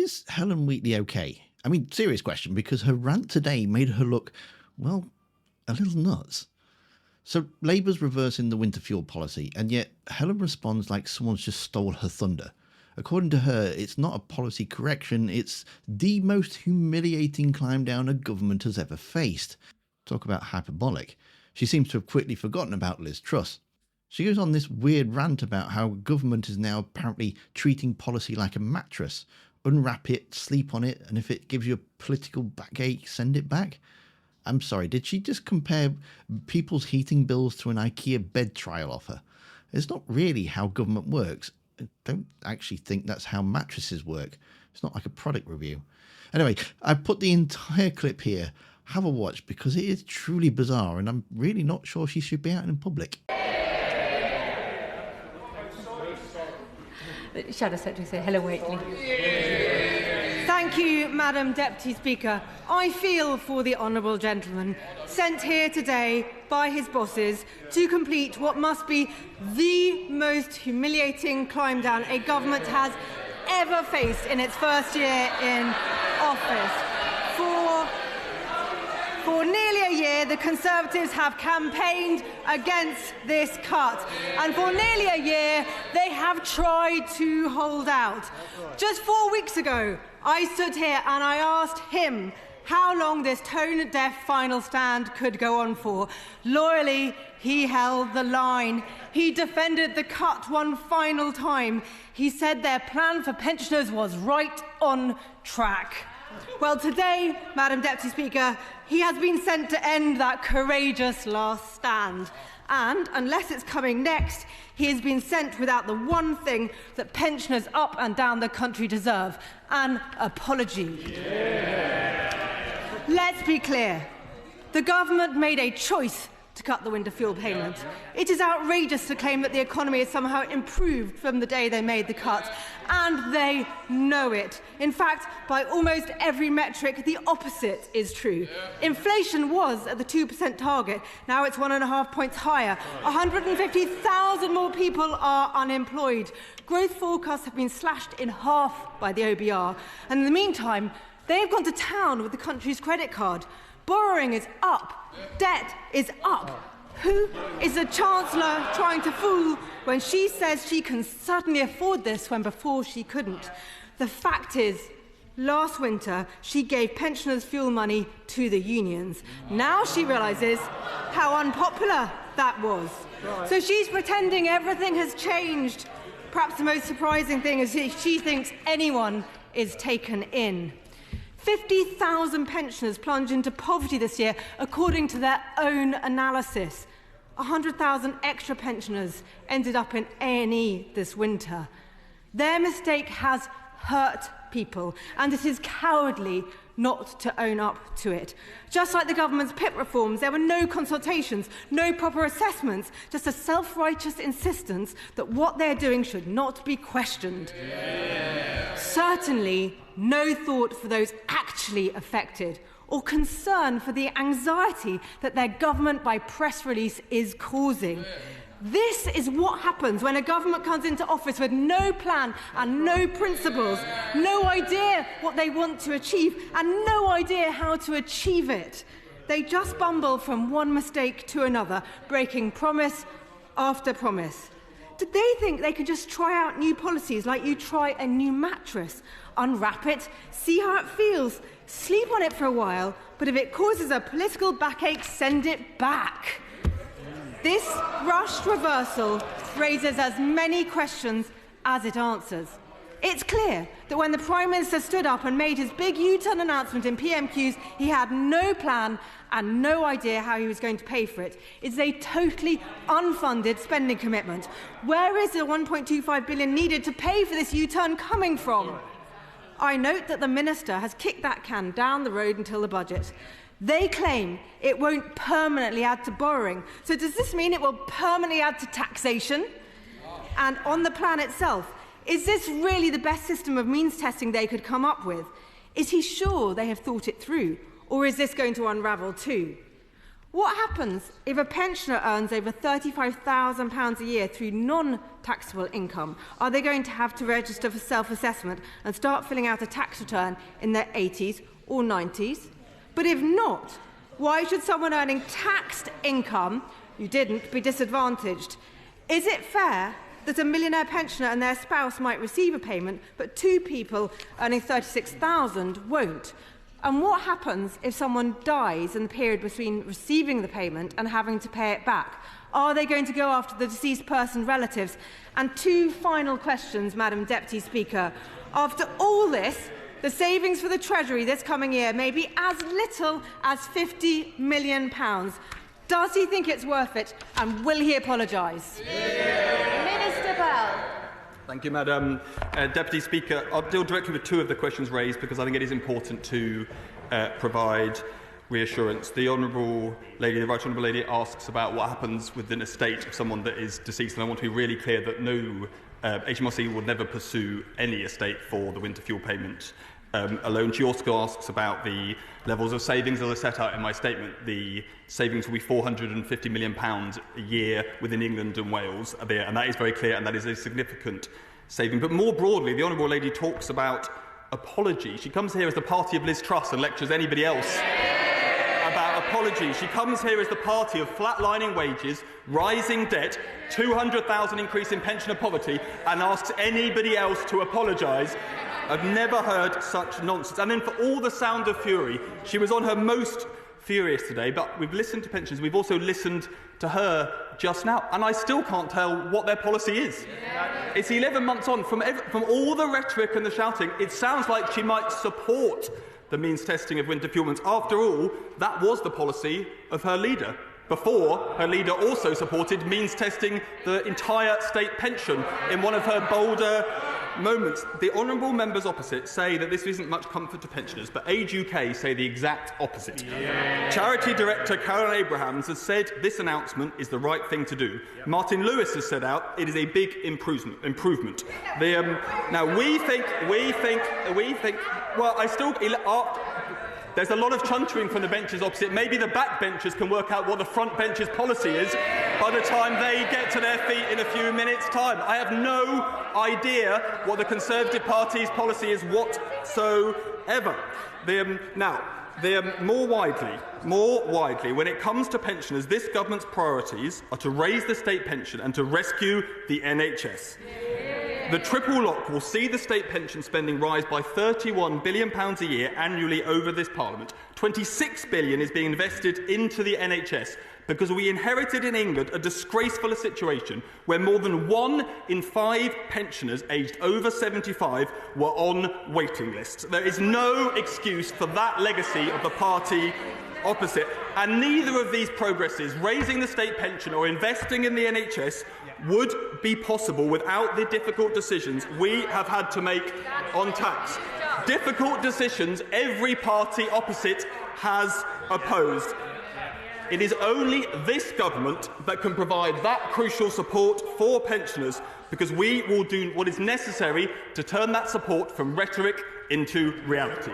Is Helen Whately okay? I mean, serious question, because her rant today made her look, well, a little nuts. So Labour's reversing the winter fuel policy, and yet Helen responds like someone's just stole her thunder. According to her, it's not a policy correction, it's the most humiliating climb down a government has ever faced. Talk about hyperbolic. She seems to have quickly forgotten about Liz Truss. She goes on this weird rant about how government is now apparently treating policy like a mattress. Unwrap it, sleep on it, and if it gives you a political backache, send it back. I'm sorry, did she just compare people's heating bills to an IKEA bed trial offer? It's not really how government works. I don't actually think that's how mattresses work. It's not like a product review. Anyway, I put the entire clip here. Have a watch because it is truly bizarre and I'm really not sure she should be out in public. Shadow Secretary Helen Whately. Thank you, Madam Deputy Speaker. I feel for the honourable gentleman sent here today by his bosses to complete what must be the most humiliating climb down a government has ever faced in its first year in office. For nearly a year, the Conservatives have campaigned against this cut. And for nearly a year, they have tried to hold out. Just 4 weeks ago, I stood here and I asked him how long this tone-deaf final stand could go on for. Loyally, he held the line. He defended the cut one final time. He said their plan for pensioners was right on track. Well, today, Madam Deputy Speaker, he has been sent to end that courageous last stand. And, unless it's coming next, he has been sent without the one thing that pensioners up and down the country deserve, an apology. Yeah. Let's be clear. The government made a choice to cut the winter fuel payment. It is outrageous to claim that the economy has somehow improved from the day they made the cut, and they know it. In fact, by almost every metric, the opposite is true. Inflation was at the 2% target. Now it's 1.5 points higher. 150,000 more people are unemployed. Growth forecasts have been slashed in half by the OBR. And in the meantime, they've gone to town with the country's credit card. Borrowing is up. Debt is up. Who is the Chancellor trying to fool when she says she can certainly afford this when before she couldn't? The fact is, last winter, she gave pensioners fuel money to the unions. Now she realises how unpopular that was. So she's pretending everything has changed. Perhaps the most surprising thing is she thinks anyone is taken in. 50,000 pensioners plunged into poverty this year, according to their own analysis. 100,000 extra pensioners ended up in A&E this winter. Their mistake has hurt people, and it is cowardly not to own up to it. Just like the government's PIP reforms, there were no consultations, no proper assessments, just a self-righteous insistence that what they're doing should not be questioned. Yeah. Certainly, no thought for those actually affected, or concern for the anxiety that their government by press release is causing. This is what happens when a government comes into office with no plan and no principles, no idea what they want to achieve, and no idea how to achieve it. They just bumble from one mistake to another, breaking promise after promise. Did they think they could just try out new policies like you try a new mattress? Unwrap it, see how it feels, sleep on it for a while, but if it causes a political backache, send it back. This rushed reversal raises as many questions as it answers. It's clear that when the Prime Minister stood up and made his big U-turn announcement in PMQs, he had no plan and no idea how he was going to pay for it. It's a totally unfunded spending commitment. Where is the £1.25 billion needed to pay for this U-turn coming from? I note that the Minister has kicked that can down the road until the budget. They claim it won't permanently add to borrowing. So does this mean it will permanently add to taxation? And on the plan itself, is this really the best system of means testing they could come up with? Is he sure they have thought it through? Or is this going to unravel too? What happens if a pensioner earns over £35,000 a year through non-taxable income? Are they going to have to register for self-assessment and start filling out a tax return in their 80s or 90s? But if not, why should someone earning taxed income, who didn't, be disadvantaged? Is it fair that a millionaire pensioner and their spouse might receive a payment, but two people earning £36,000 won't? And what happens if someone dies in the period between receiving the payment and having to pay it back? Are they going to go after the deceased person's relatives? And two final questions, Madam Deputy Speaker. After all this, the savings for the Treasury this coming year may be as little as £50 million. Does he think it's worth it, and will he apologise? Minister Bell. Thank you, Madam Deputy Speaker. I'll deal directly with two of the questions raised because I think it is important to provide reassurance. The Right Honourable Lady asks about what happens with an estate of someone that is deceased, and I want to be really clear that no HMRC will never pursue any estate for the winter fuel payment alone. She also asks about the levels of savings. As I set out in my statement, the savings will be £450 million a year within England and Wales, and that is very clear, and that is a significant saving. But more broadly, the Honourable Lady talks about apology. She comes here as the party of Liz Truss and lectures anybody else about apology. She comes here as the party of flatlining wages, rising debt, 200,000 increase in pensioner poverty, and asks anybody else to apologise. I've never heard such nonsense. And then for all the sound of fury, she was on her most furious today, but we've listened to pensioners. We've also listened to her just now, and I still can't tell what their policy is. It's 11 months on. From all the rhetoric and the shouting, it sounds like she might support the means testing of winter fuel payments. After all, that was the policy of her leader. Before, her leader also supported means testing the entire state pension in one of her bolder moments. The honourable members opposite say that this isn't much comfort to pensioners, but Age UK say the exact opposite. Charity Director Caroline Abrahams has said this announcement is the right thing to do. Martin Lewis has said out it is a big improvement. Now we think. Well, I still. There's a lot of chuntering from the benches opposite. Maybe the backbenchers can work out what the front bench's policy is by the time they get to their feet in a few minutes' time. I have no idea what the Conservative Party's policy is whatsoever. More widely, when it comes to pensioners, this government's priorities are to raise the state pension and to rescue the NHS. The triple lock will see the state pension spending rise by £31 billion a year annually over this Parliament. £26 billion is being invested into the NHS because we inherited in England a disgraceful situation where more than 1 in 5 pensioners aged over 75 were on waiting lists. There is no excuse for that legacy of the party opposite, and neither of these progresses, raising the state pension or investing in the NHS, would be possible without the difficult decisions we have had to make on tax. Difficult decisions every party opposite has opposed. It is only this government that can provide that crucial support for pensioners, because we will do what is necessary to turn that support from rhetoric into reality.